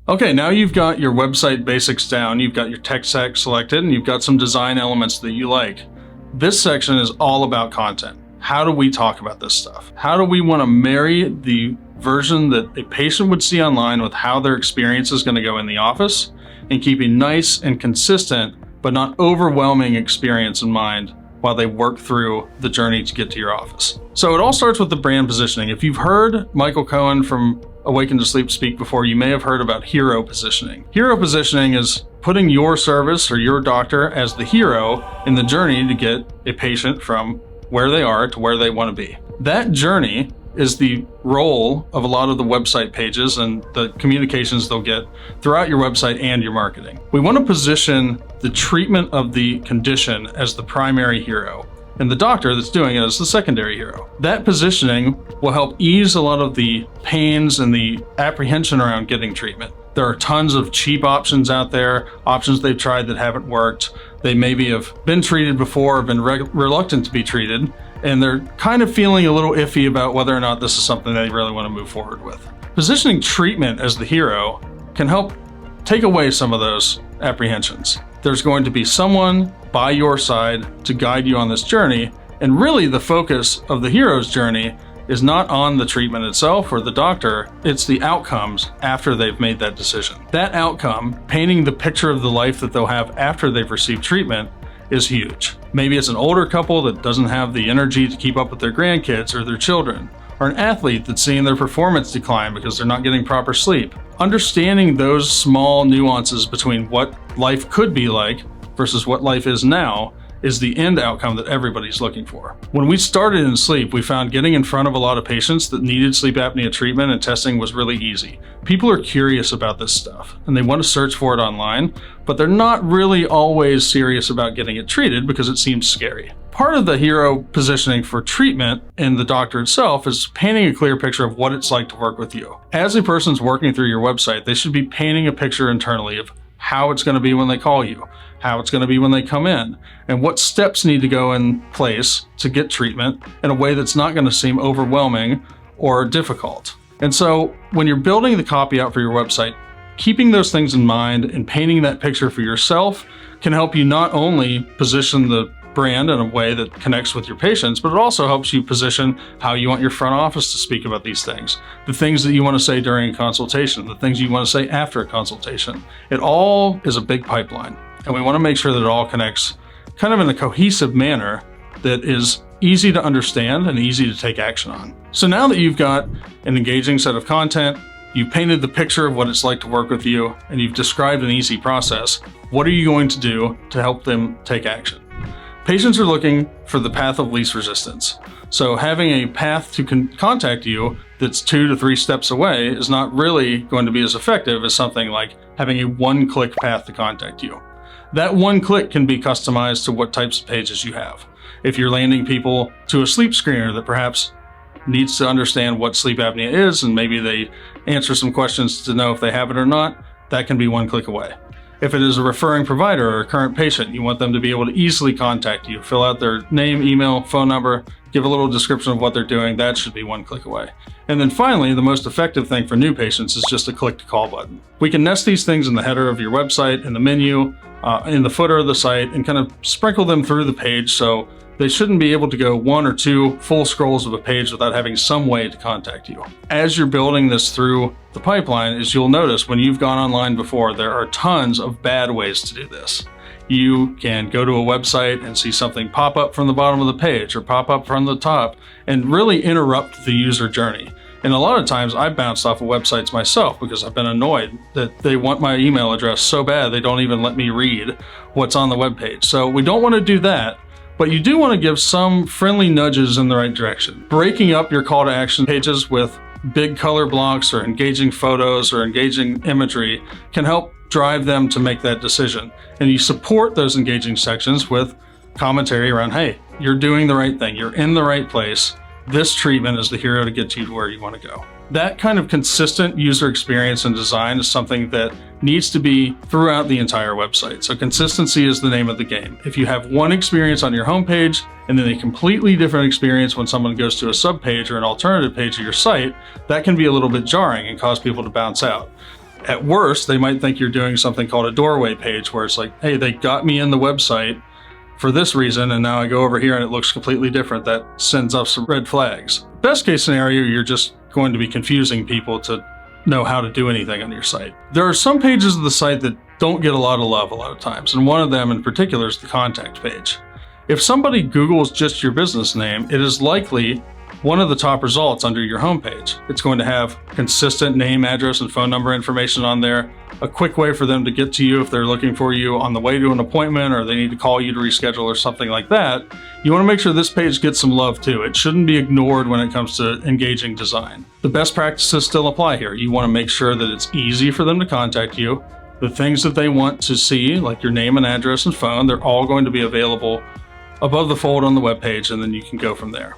Okay, now you've got your website basics down, you've got your tech stack selected, and you've got some design elements that you like. This section is all about content. How do we talk about this stuff? How do we want to marry the version that a patient would see online with how their experience is going to go in the office, and keep a nice and consistent but not overwhelming experience in mind while they work through the journey to get to your office? So it all starts with the brand positioning. If you've heard Michael Cohen from Awaken to Sleep speak before, you may have heard about hero positioning. Hero positioning is putting your service or your doctor as the hero in the journey to get a patient from where they are to where they want to be. That journey is the role of a lot of the website pages and the communications they'll get throughout your website and your marketing. We want to position the treatment of the condition as the primary hero, and the doctor that's doing it as the secondary hero. That positioning will help ease a lot of the pains and the apprehension around getting treatment. There are tons of cheap options out there, options they've tried that haven't worked. They maybe have been treated before, been reluctant to be treated, and they're kind of feeling a little iffy about whether or not this is something they really want to move forward with. Positioning treatment as the hero can help take away some of those apprehensions. There's going to be someone by your side to guide you on this journey, and really the focus of the hero's journey is not on the treatment itself or the doctor, it's the outcomes after they've made that decision. That outcome, painting the picture of the life that they'll have after they've received treatment, is huge. Maybe it's an older couple that doesn't have the energy to keep up with their grandkids or their children, or an athlete that's seeing their performance decline because they're not getting proper sleep. Understanding those small nuances between what life could be like versus what life is now is the end outcome that everybody's looking for. When we started in sleep, we found getting in front of a lot of patients that needed sleep apnea treatment and testing was really easy. People are curious about this stuff and they want to search for it online, but they're not really always serious about getting it treated because it seems scary. Part of the hero positioning for treatment and the doctor itself is painting a clear picture of what it's like to work with you. As a person's working through your website, they should be painting a picture internally of how it's going to be when they call you, how it's going to be when they come in, and what steps need to go in place to get treatment in a way that's not going to seem overwhelming or difficult. And so when you're building the copy out for your website, keeping those things in mind and painting that picture for yourself can help you not only position the brand in a way that connects with your patients, but it also helps you position how you want your front office to speak about these things, the things that you want to say during a consultation, the things you want to say after a consultation. It all is a big pipeline, and we want to make sure that it all connects kind of in a cohesive manner that is easy to understand and easy to take action on. So now that you've got an engaging set of content, you've painted the picture of what it's like to work with you, and you've described an easy process, what are you going to do to help them take action? Patients are looking for the path of least resistance. So having a path to contact you that's 2 to 3 steps away is not really going to be as effective as something like having a one-click path to contact you. That one click can be customized to what types of pages you have. If you're landing people to a sleep screener that perhaps needs to understand what sleep apnea is, and maybe they answer some questions to know if they have it or not, that can be one click away. If it is a referring provider or a current patient, you want them to be able to easily contact you, fill out their name, email, phone number, give a little description of what they're doing. That should be one click away. And then finally, the most effective thing for new patients is just a click to call button. We can nest these things in the header of your website, in the menu, in the footer of the site, and kind of sprinkle them through the page so they shouldn't be able to go 1 or 2 full scrolls of a page without having some way to contact you. As you're building this through the pipeline, as you'll notice when you've gone online before, there are tons of bad ways to do this. You can go to a website and see something pop up from the bottom of the page or pop up from the top and really interrupt the user journey. And a lot of times I've bounced off of websites myself because I've been annoyed that they want my email address so bad they don't even let me read what's on the webpage. So we don't want to do that. But you do want to give some friendly nudges in the right direction. Breaking up your call to action pages with big color blocks or engaging photos or engaging imagery can help drive them to make that decision. And you support those engaging sections with commentary around, hey, you're doing the right thing. You're in the right place. This treatment is the hero to get you to where you want to go. That kind of consistent user experience and design is something that needs to be throughout the entire website. So consistency is the name of the game. If you have one experience on your homepage and then a completely different experience when someone goes to a subpage or an alternative page of your site, that can be a little bit jarring and cause people to bounce out. At worst, they might think you're doing something called a doorway page, where it's like, hey, they got me in the website for this reason, and now I go over here and it looks completely different. That sends up some red flags. Best case scenario, you're just going to be confusing people to know how to do anything on your site. There are some pages of the site that don't get a lot of love a lot of times, and one of them in particular is the contact page. If somebody Googles just your business name, it is likely one of the top results under your homepage. It's going to have consistent name, address, and phone number information on there, a quick way for them to get to you if they're looking for you on the way to an appointment or they need to call you to reschedule or something like that. You want to make sure this page gets some love too. It shouldn't be ignored when it comes to engaging design. The best practices still apply here. You want to make sure that it's easy for them to contact you. The things that they want to see, like your name and address and phone, they're all going to be available above the fold on the web page, and then you can go from there.